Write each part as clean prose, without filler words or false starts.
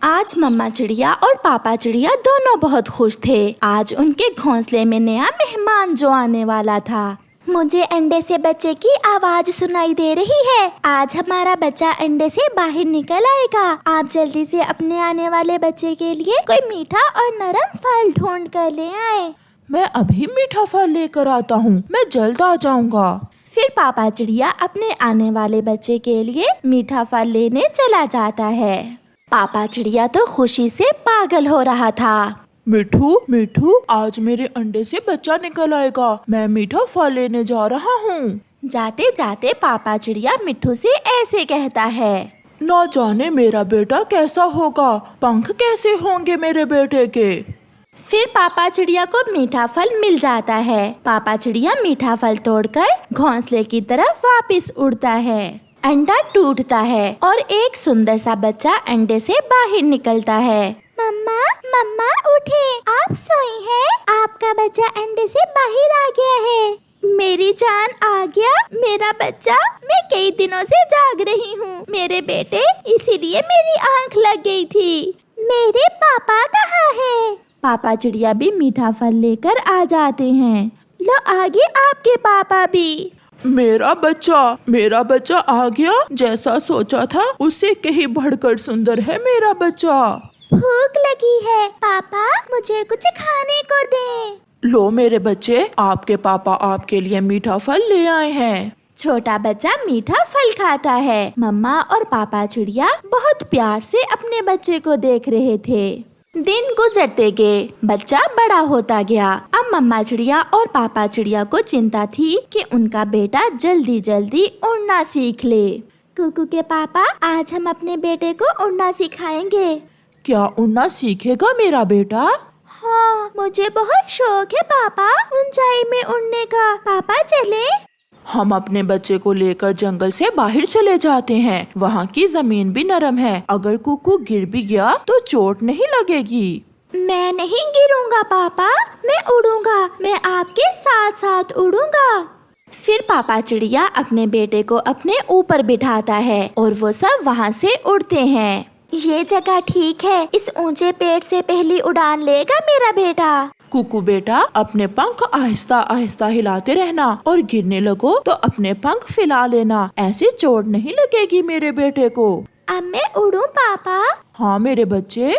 आज मम्मा चिड़िया और पापा चिड़िया दोनों बहुत खुश थे। आज उनके घोंसले में नया मेहमान जो आने वाला था। मुझे अंडे से बच्चे की आवाज सुनाई दे रही है। आज हमारा बच्चा अंडे से बाहर निकल आएगा। आप जल्दी से अपने आने वाले बच्चे के लिए कोई मीठा और नरम फल ढूंढ कर ले आए। मैं अभी मीठा फल लेकर आता हूँ, मैं जल्द आ जाऊँगा। फिर पापा चिड़िया अपने आने वाले बच्चे के लिए मीठा फल लेने चला जाता है। पापा चिड़िया तो खुशी से पागल हो रहा था। मिठू मिठू, आज मेरे अंडे से बच्चा निकल आएगा। मैं मीठा फल लेने जा रहा हूँ। जाते जाते पापा चिड़िया मिट्ठू से ऐसे कहता है, ना जाने मेरा बेटा कैसा होगा, पंख कैसे होंगे मेरे बेटे के। फिर पापा चिड़िया को मीठा फल मिल जाता है। पापा चिड़िया मीठा फल तोड़कर घोंसले की तरफ वापस उड़ता है। अंडा टूटता है और एक सुंदर सा बच्चा अंडे से बाहर निकलता है। मम्मा मम्मा उठे, आप सोई हैं? आपका बच्चा अंडे से बाहर आ गया है। मेरी जान आ गया मेरा बच्चा। मैं कई दिनों से जाग रही हूँ मेरे बेटे, इसीलिए मेरी आँख लग गई थी। मेरे पापा कहाँ हैं? पापा चिड़िया भी मीठा फल लेकर आ जाते हैं। लो आगे आपके पापा भी। मेरा बच्चा आ गया। जैसा सोचा था उससे कहीं बढ़कर सुंदर है मेरा बच्चा। भूख लगी है पापा, मुझे कुछ खाने को दें। लो मेरे बच्चे, आपके पापा आपके लिए मीठा फल ले आए हैं। छोटा बच्चा मीठा फल खाता है। मम्मा और पापा चिड़िया बहुत प्यार से अपने बच्चे को देख रहे थे। दिन गुजरते गए, बच्चा बड़ा होता गया। अब मम्मा चिड़िया और पापा चिड़िया को चिंता थी कि उनका बेटा जल्दी जल्दी उड़ना सीख ले। कुकू के पापा, आज हम अपने बेटे को उड़ना सिखाएंगे। क्या उड़ना सीखेगा मेरा बेटा? हाँ, मुझे बहुत शौक है पापा ऊंचाई में उड़ने का। पापा चले? हम अपने बच्चे को लेकर जंगल से बाहर चले जाते हैं। वहाँ की जमीन भी नरम है। अगर कुकू गिर भी गया तो चोट नहीं लगेगी। मैं नहीं गिरूंगा पापा, मैं उड़ूंगा। मैं आपके साथ साथ उड़ूंगा। फिर पापा चिड़िया अपने बेटे को अपने ऊपर बिठाता है और वो सब वहाँ से उड़ते हैं। ये जगह ठीक है, इस ऊंचे पेड़ से पहली उड़ान लेगा मेरा बेटा। कुकू बेटा, अपने पंख आहिस्ता आहिस्ता हिलाते रहना और गिरने लगो तो अपने पंख फैला लेना। ऐसे चोट नहीं लगेगी मेरे बेटे को। अब मैं उड़ूं पापा? हाँ मेरे बच्चे।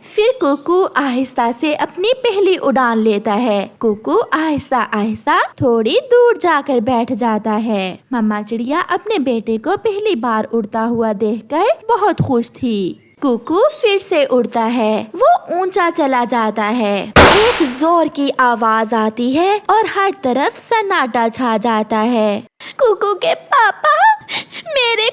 फिर कुकू आहिस्ता से अपनी पहली उड़ान लेता है। कुकू आहिस्ता आहिस्ता थोड़ी दूर जाकर बैठ जाता है। मम्मा चिड़िया अपने बेटे को पहली बार उड़ता हुआ देखकर बहुत खुश थी। कुकू फिर से उड़ता है। वो ऊंचा चला जाता है। एक जोर की आवाज आती है और हर तरफ सन्नाटा छा जाता है। कुकू के पापा, मेरे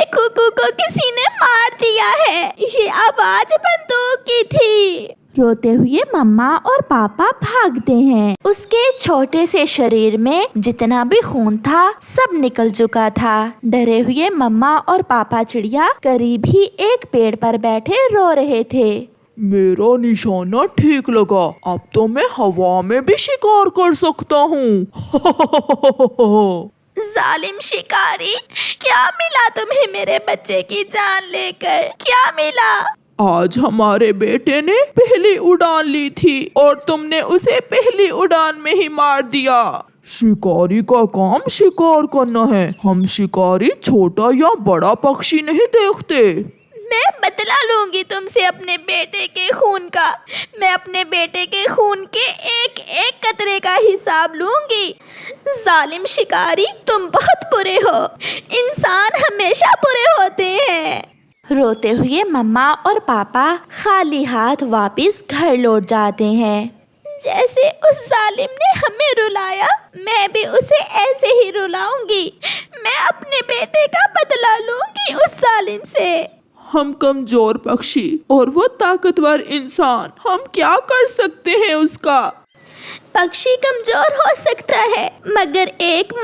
कुकू को किसी ने मार दिया है। ये आवाज बंदूक की थी। रोते हुए मम्मा और पापा भागते हैं। उसके छोटे से शरीर में जितना भी खून था सब निकल चुका था। डरे हुए मम्मा और पापा चिड़िया करीब ही एक पेड़ पर बैठे रो रहे थे। मेरा निशाना ठीक लगा, अब तो मैं हवा में भी शिकार कर सकता हूँ। जालिम शिकारी, क्या मिला तुम्हें मेरे बच्चे की जान लेकर? क्या मिला? आज हमारे बेटे ने पहली उड़ान ली थी और तुमने उसे पहली उड़ान में ही मार दिया। शिकारी का काम शिकार करना है। हम शिकारी छोटा या बड़ा पक्षी नहीं देखते। मैं बदला लूंगी तुमसे अपने बेटे के खून का। मैं अपने बेटे के खून के एक एक कतरे का हिसाब लूंगी। जालिम शिकारी, तुम बहुत बुरे हो। इंसान हमेशा बुरे होते हैं। रोते हुए मम्मा और पापा खाली हाथ वापस घर लौट जाते हैं। जैसे उस जालिम ने हमें रुलाया, मैं भी उसे ऐसे ही रुलाऊंगी। मैं अपने बेटे का बदला लूंगी उस जालिम से। हम कमजोर पक्षी और वो ताकतवर इंसान, हम क्या कर सकते हैं उसका? पक्षी कमजोर हो सकता है, मगर एक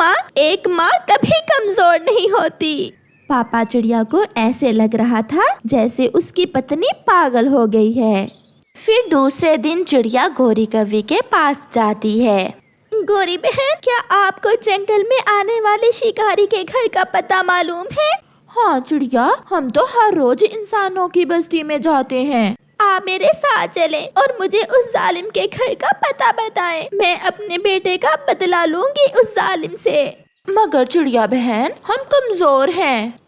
माँ कभी कमजोर नहीं होती। पापा चिड़िया को ऐसे लग रहा था जैसे उसकी पत्नी पागल हो गई है। फिर दूसरे दिन चिड़िया गोरी कौवी के पास जाती है। गोरी बहन, क्या आपको जंगल में आने वाले शिकारी के घर का पता मालूम है? हाँ चिड़िया, हम तो हर रोज इंसानों की बस्ती में जाते हैं। आप मेरे साथ चलें और मुझे उस जालिम के घर का पता बताएं। मैं अपने बेटे का बदला लूंगी उस जालिम से। मगर चिड़िया बहन, हम कमजोर हैं।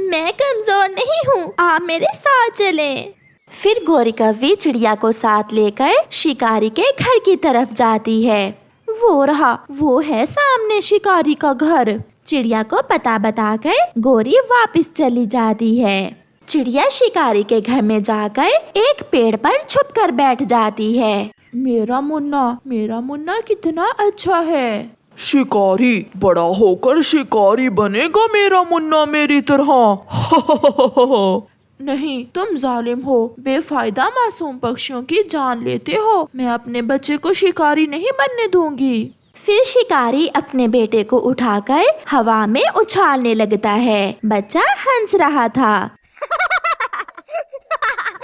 मैं कमजोर नहीं हूँ, आप मेरे साथ चलें। फिर गोरी कौवी चिड़िया को साथ लेकर शिकारी के घर की तरफ जाती है। वो रहा, वो है सामने शिकारी का घर। चिड़िया को पता बताकर गोरी वापस चली जाती है। चिड़िया शिकारी के घर में जाकर एक पेड़ पर छुपकर बैठ जाती है। मेरा मुन्ना कितना अच्छा है। शिकारी, बड़ा होकर शिकारी बनेगा मेरा मुन्ना मेरी तरह। नहीं, तुम जालिम हो, बेफायदा मासूम पक्षियों की जान लेते हो। मैं अपने बच्चे को शिकारी नहीं बनने दूंगी। फिर शिकारी अपने बेटे को उठाकर हवा में उछालने लगता है। बच्चा हंस रहा था।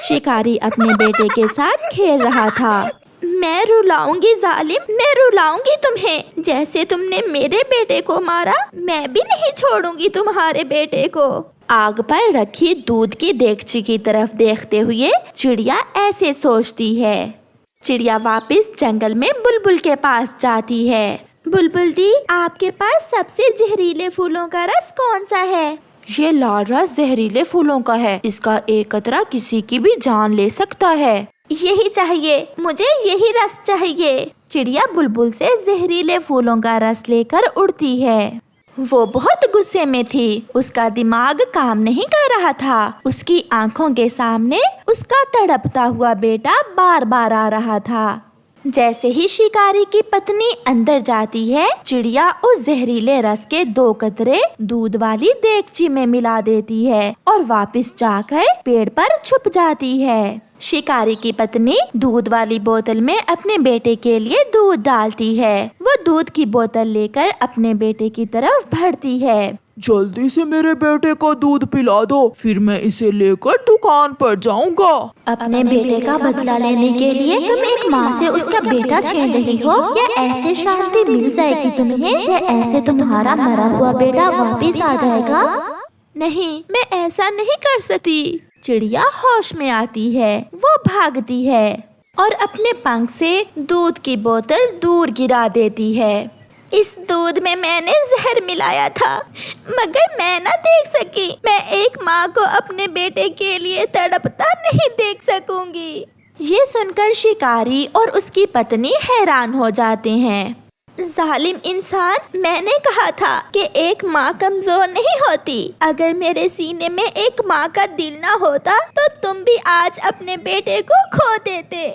शिकारी अपने बेटे के साथ खेल रहा था। मैं रुलाऊंगी जालिम, मैं रुलाऊंगी तुम्हें। जैसे तुमने मेरे बेटे को मारा, मैं भी नहीं छोड़ूंगी तुम्हारे बेटे को। आग पर रखी दूध की देगची की तरफ देखते हुए चिड़िया ऐसे सोचती है। चिड़िया वापस जंगल में बुलबुल के पास जाती है। बुलबुल दी, आपके पास सबसे जहरीले फूलों का रस कौन सा है? ये लाल रस जहरीले फूलों का है। इसका एक कतरा किसी की भी जान ले सकता है। यही चाहिए, मुझे यही रस चाहिए। चिड़िया बुलबुल से जहरीले फूलों का रस लेकर उड़ती है। वो बहुत गुस्से में थी। उसका दिमाग काम नहीं कर रहा था। उसकी आंखों के सामने उसका तड़पता हुआ बेटा बार बार आ रहा था। जैसे ही शिकारी की पत्नी अंदर जाती है, चिड़िया उस जहरीले रस के 2 कतरे दूध वाली देगची में मिला देती है और वापस जाकर पेड़ पर छुप जाती है। शिकारी की पत्नी दूध वाली बोतल में अपने बेटे के लिए दूध डालती है। वो दूध की बोतल लेकर अपने बेटे की तरफ बढ़ती है। जल्दी से मेरे बेटे को दूध पिला दो, फिर मैं इसे लेकर दुकान पर जाऊंगा। अपने बेटे का बदला लेने के लिए तुम एक माँ से उसका बेटा छीन रही हो? क्या ऐसे शांति मिल जाएगी तुम्हें? क्या ऐसे तुम्हारा मरा हुआ बेटा वापिस आ जाएगा? नहीं, मैं ऐसा नहीं कर सकती। चिड़िया होश में आती है। वो भागती है और अपने पंख से दूध की बोतल दूर गिरा देती है। इस दूध में मैंने जहर मिलाया था, मगर मैं न देख सकी। मैं एक माँ को अपने बेटे के लिए तड़पता नहीं देख सकूंगी। ये सुनकर शिकारी और उसकी पत्नी हैरान हो जाते हैं। जालिम इंसान, मैंने कहा था कि एक माँ कमजोर नहीं होती। अगर मेरे सीने में एक माँ का दिल ना होता तो तुम भी आज अपने बेटे को खो देते,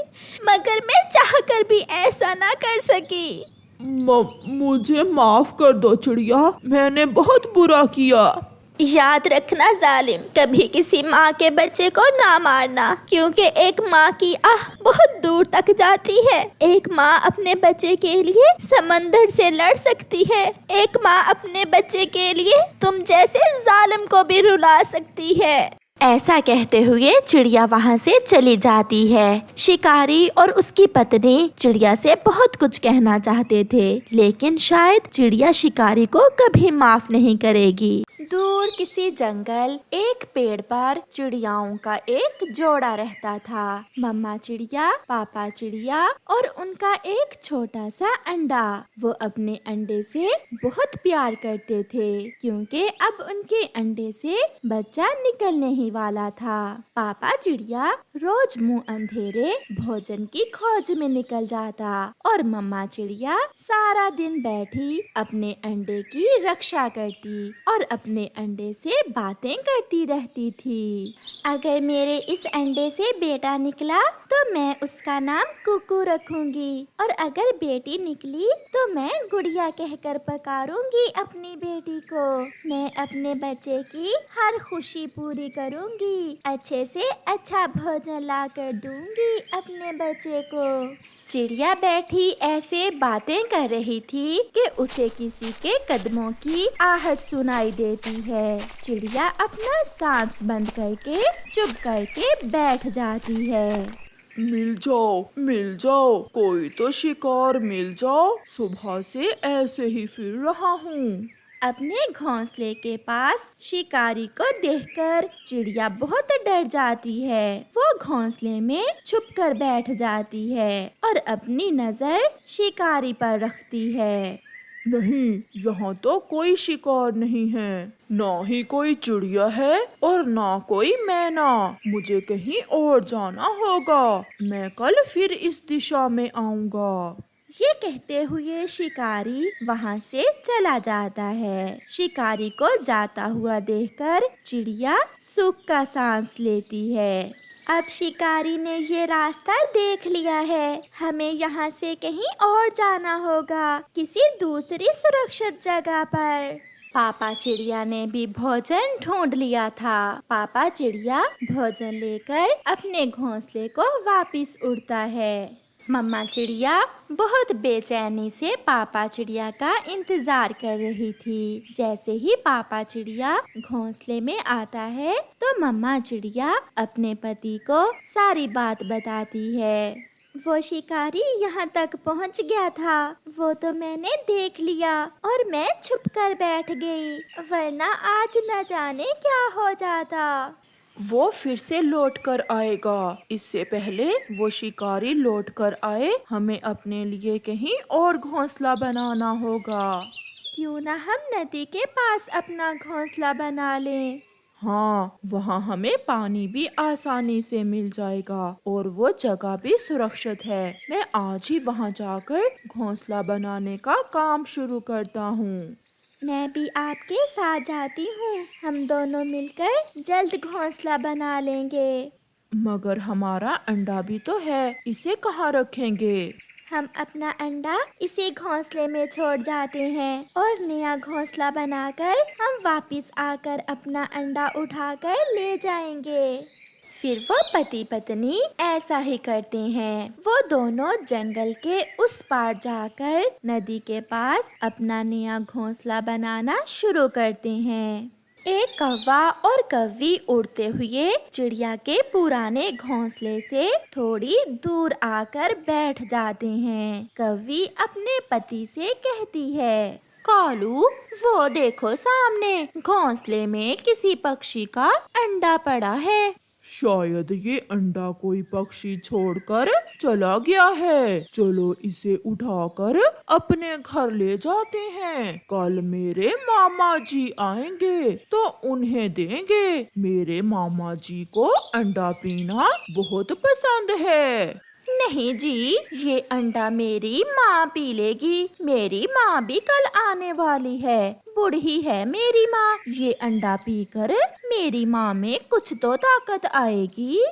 मगर मैं चाहकर भी ऐसा ना कर सकी। मुझे माफ कर दो चिड़िया, मैंने बहुत बुरा किया। याद रखना जालिम, कभी किसी माँ के बच्चे को ना मारना, क्योंकि एक माँ की आह बहुत दूर तक जाती है। एक माँ अपने बच्चे के लिए समंदर से लड़ सकती है। एक माँ अपने बच्चे के लिए तुम जैसे जालिम को भी रुला सकती है। ऐसा कहते हुए चिड़िया वहाँ से चली जाती है। शिकारी और उसकी पत्नी चिड़िया से बहुत कुछ कहना चाहते थे, लेकिन शायद चिड़िया शिकारी को कभी माफ नहीं करेगी। दूर किसी जंगल एक पेड़ पर चिड़ियाओं का एक जोड़ा रहता था। मम्मा चिड़िया, पापा चिड़िया और उनका एक छोटा सा अंडा। वो अपने अंडे से बहुत प्यार करते थे, क्योंकि अब उनके अंडे से बच्चा निकलने ही वाला था। पापा चिड़िया रोज मुंह अंधेरे भोजन की खोज में निकल जाता और मम्मा चिड़िया सारा दिन बैठी अपने अंडे की रक्षा करती और अपने अंडे से बातें करती रहती थी। अगर मेरे इस अंडे से बेटा निकला तो मैं उसका नाम कुकू रखूंगी, और अगर बेटी निकली तो मैं गुड़िया कहकर पुकारूंगी अपनी बेटी को। मैं अपने बच्चे की हर खुशी पूरी करूंगी, अच्छे से अच्छा भोजन ला कर दूंगी अपने बच्चे को। चिड़िया बैठी ऐसे बातें कर रही थी कि उसे किसी के कदमों की आहट सुनाई देती है। चिड़िया अपना सांस बंद करके चुप करके बैठ जाती है। मिल जाओ, कोई तो शिकार मिल जाओ। सुबह से ऐसे ही फिर रहा हूँ। अपने घोंसले के पास शिकारी को देखकर चिड़िया बहुत डर जाती है। वो घोंसले में छुपकर बैठ जाती है और अपनी नजर शिकारी पर रखती है। नहीं, यहाँ तो कोई शिकार नहीं है, ना ही कोई चिड़िया है और ना कोई मैना। मुझे कहीं और जाना होगा। मैं कल फिर इस दिशा में आऊँगा। ये कहते हुए शिकारी वहाँ से चला जाता है। शिकारी को जाता हुआ देखकर चिड़िया सुख का सांस लेती है। अब शिकारी ने ये रास्ता देख लिया है। हमें यहाँ से कहीं और जाना होगा, किसी दूसरी सुरक्षित जगह पर। पापा चिड़िया ने भी भोजन ढूंढ लिया था। पापा चिड़िया भोजन लेकर अपने घोंसले को वापस उड़ता है। मम्मा चिड़िया बहुत बेचैनी से पापा चिड़िया का इंतजार कर रही थी। जैसे ही पापा चिड़िया घोंसले में आता है तो मम्मा चिड़िया अपने पति को सारी बात बताती है। वो शिकारी यहाँ तक पहुँच गया था, वो तो मैंने देख लिया और मैं छुपकर बैठ गई, वरना आज न जाने क्या हो जाता। वो फिर से लौट कर आएगा। इससे पहले वो शिकारी लौट कर आए, हमें अपने लिए कहीं और घोंसला बनाना होगा। क्यों ना हम नदी के पास अपना घोंसला बना लें। हाँ, वहाँ हमें पानी भी आसानी से मिल जाएगा और वो जगह भी सुरक्षित है। मैं आज ही वहाँ जाकर घोंसला बनाने का काम शुरू करता हूँ। मैं भी आपके साथ जाती हूँ। हम दोनों मिलकर जल्द घोंसला बना लेंगे। मगर हमारा अंडा भी तो है, इसे कहाँ रखेंगे? हम अपना अंडा इसी घोंसले में छोड़ जाते हैं और नया घोंसला बनाकर हम वापस आकर अपना अंडा उठाकर ले जाएंगे। फिर वो पति पत्नी ऐसा ही करते हैं। वो दोनों जंगल के उस पार जाकर नदी के पास अपना नया घोंसला बनाना शुरू करते हैं। एक कौवा और कौवी उड़ते हुए चिड़िया के पुराने घोंसले से थोड़ी दूर आकर बैठ जाते हैं। कौवी अपने पति से कहती है, कालू, वो देखो सामने घोंसले में किसी पक्षी का अंडा पड़ा है। शायद ये अंडा कोई पक्षी छोड़कर चला गया है। चलो इसे उठाकर अपने घर ले जाते हैं। कल मेरे मामा जी आएंगे तो उन्हें देंगे। मेरे मामा जी को अंडा पीना बहुत पसंद है। नहीं जी, ये अंडा मेरी माँ पी लेगी। मेरी माँ भी कल आने वाली है, बूढ़ी है मेरी माँ। ये अंडा पीकर मेरी माँ में कुछ तो ताकत आएगी।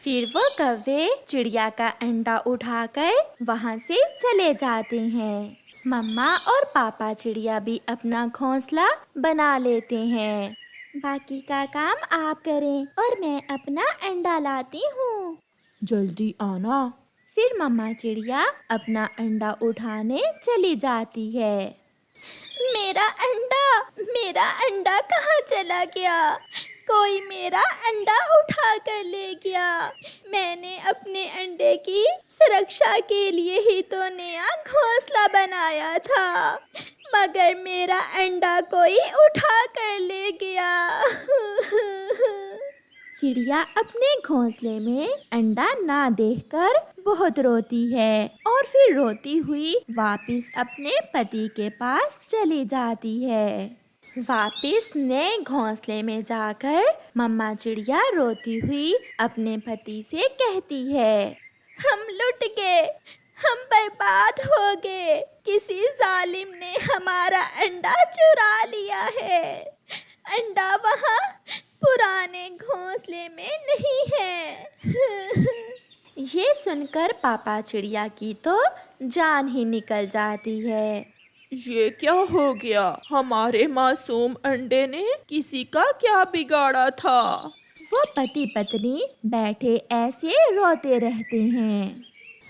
फिर वो कौवे चिड़िया का अंडा उठाकर वहाँ से चले जाते हैं। मम्मा और पापा चिड़िया भी अपना घोंसला बना लेते हैं। बाकी का काम आप करें और मैं अपना अंडा लाती हूँ। जल्दी आना। फिर मम्मा चिड़िया अपना अंडा उठाने चली जाती है। मेरा अंडा कहाँ चला गया? कोई मेरा अंडा उठा कर ले गया। मैंने अपने अंडे की सुरक्षा के लिए ही तो नया घोंसला बनाया था, मगर मेरा अंडा कोई उठा कर ले गया। चिड़िया अपने घोंसले में अंडा ना देखकर बहुत रोती है और फिर रोती हुई वापस अपने पति के पास चली जाती है। वापस नए घोंसले में जाकर मम्मा चिड़िया रोती हुई अपने पति से कहती है, हम लुट गए, हम बर्बाद हो गए। किसी जालिम ने हमारा अंडा चुरा लिया है। अंडा वहाँ पुराने घोंसले में नहीं है। ये सुनकर पापा चिड़िया की तो जान ही निकल जाती है। ये क्या हो गया? हमारे मासूम अंडे ने किसी का क्या बिगाड़ा था? वो पति पत्नी बैठे ऐसे रोते रहते हैं।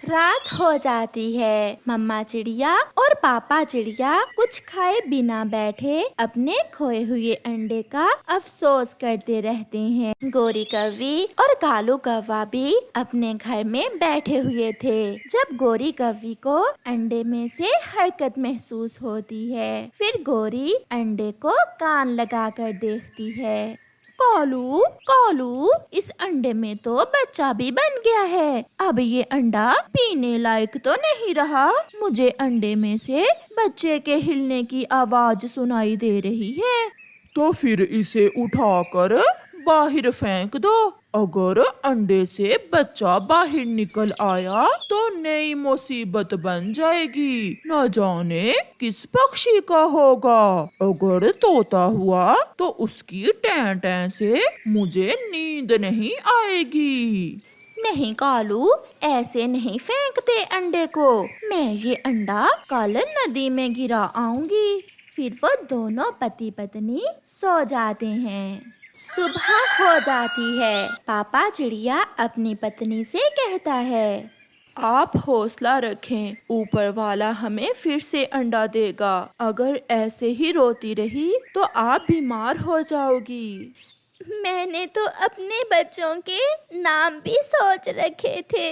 रात हो जाती है। मम्मा चिड़िया और पापा चिड़िया कुछ खाए बिना बैठे अपने खोए हुए अंडे का अफसोस करते रहते हैं। गोरी कौवी और कालू कौवा भी अपने घर में बैठे हुए थे। जब गोरी कौवी को अंडे में से हरकत महसूस होती है, फिर गोरी अंडे को कान लगा कर देखती है। कालू कालू, इस अंडे में तो बच्चा भी बन गया है। अब ये अंडा पीने लायक तो नहीं रहा। मुझे अंडे में से बच्चे के हिलने की आवाज सुनाई दे रही है। तो फिर इसे उठाकर बाहर फेंक दो। अगर अंडे से बच्चा बाहर निकल आया तो नई मुसीबत बन जाएगी। न जाने किस पक्षी का होगा। अगर तोता हुआ तो उसकी टैं टैं से मुझे नींद नहीं आएगी। नहीं कालू, ऐसे नहीं फेंकते अंडे को। मैं ये अंडा कल नदी में गिरा आऊंगी। फिर वो दोनों पति पत्नी सो जाते हैं। सुबह हो जाती है। पापा चिड़िया अपनी पत्नी से कहता है, आप हौसला रखें, ऊपर वाला हमें फिर से अंडा देगा। अगर ऐसे ही रोती रही तो आप बीमार हो जाओगी। मैंने तो अपने बच्चों के नाम भी सोच रखे थे।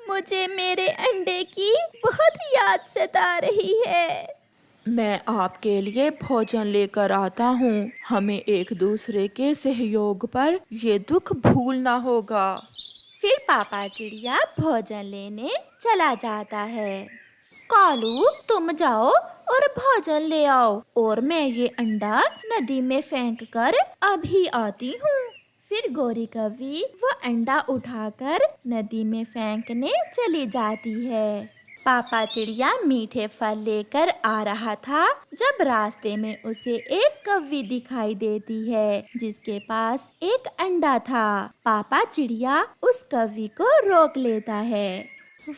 मुझे मेरे अंडे की बहुत याद सता रही है। मैं आपके लिए भोजन लेकर आता हूँ। हमें एक दूसरे के सहयोग पर ये दुख भूलना होगा। फिर पापा चिड़िया भोजन लेने चला जाता है। कालू, तुम जाओ और भोजन ले आओ और मैं ये अंडा नदी में फेंक कर अभी आती हूँ। फिर गोरी कौवी वो अंडा उठाकर नदी में फेंकने चली जाती है। पापा चिड़िया मीठे फल लेकर आ रहा था जब रास्ते में उसे एक कौवी दिखाई देती है जिसके पास एक अंडा था। पापा चिड़िया उस कौवी को रोक लेता है।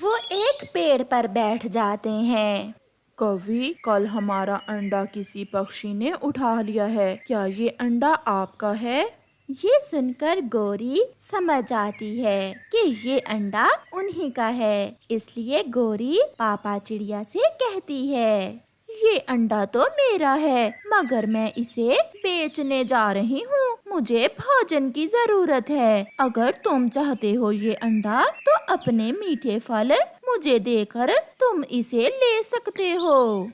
वो एक पेड़ पर बैठ जाते हैं। कौवी, कल हमारा अंडा किसी पक्षी ने उठा लिया है। क्या ये अंडा आपका है? ये सुनकर गोरी समझ जाती है कि ये अंडा उन्हीं का है। इसलिए गोरी पापा चिड़िया से कहती है, ये अंडा तो मेरा है, मगर मैं इसे बेचने जा रही हूँ। मुझे भोजन की जरूरत है। अगर तुम चाहते हो ये अंडा तो अपने मीठे फल मुझे देकर तुम इसे ले सकते हो।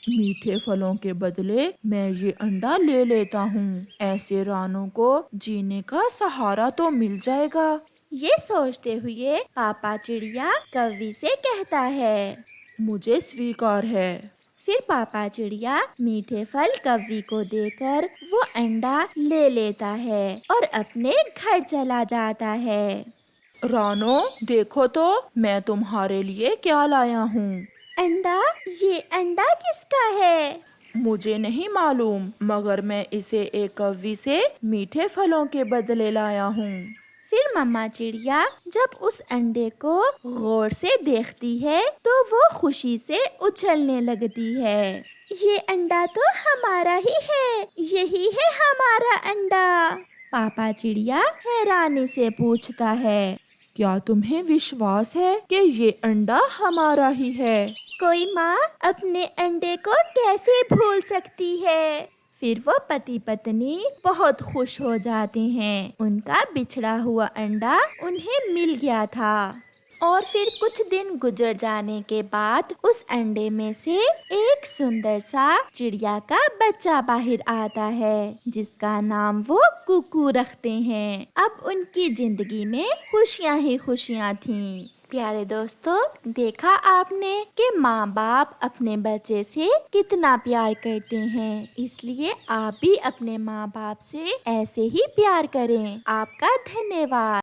मीठे फलों के बदले मैं ये अंडा ले लेता हूँ। ऐसे रानों को जीने का सहारा तो मिल जाएगा। ये सोचते हुए पापा चिड़िया कौवी से कहता है, मुझे स्वीकार है। फिर पापा चिड़िया मीठे फल कौवी को देकर वो अंडा ले लेता है और अपने घर चला जाता है। रानो, देखो तो मैं तुम्हारे लिए क्या लाया हूँ। अंडा? ये अंडा किसका है? मुझे नहीं मालूम, मगर मैं इसे एक कौवी से मीठे फलों के बदले लाया हूँ। फिर मम्मा चिड़िया जब उस अंडे को गौर से देखती है तो वो खुशी से उछलने लगती है। ये अंडा तो हमारा ही है, यही है हमारा अंडा। पापा चिड़िया हैरानी से पूछता है, क्या तुम्हें विश्वास है कि ये अंडा हमारा ही है? कोई माँ अपने अंडे को कैसे भूल सकती है? फिर वो पति पत्नी बहुत खुश हो जाते हैं। उनका बिछड़ा हुआ अंडा उन्हें मिल गया था। और फिर कुछ दिन गुजर जाने के बाद उस अंडे में से एक सुंदर सा चिड़िया का बच्चा बाहर आता है जिसका नाम वो कुकू रखते हैं। अब उनकी जिंदगी में खुशियाँ ही खुशियाँ थीं। प्यारे दोस्तों, देखा आपने कि माँ बाप अपने बच्चे से कितना प्यार करते हैं। इसलिए आप भी अपने माँ बाप से ऐसे ही प्यार करें। आपका धन्यवाद।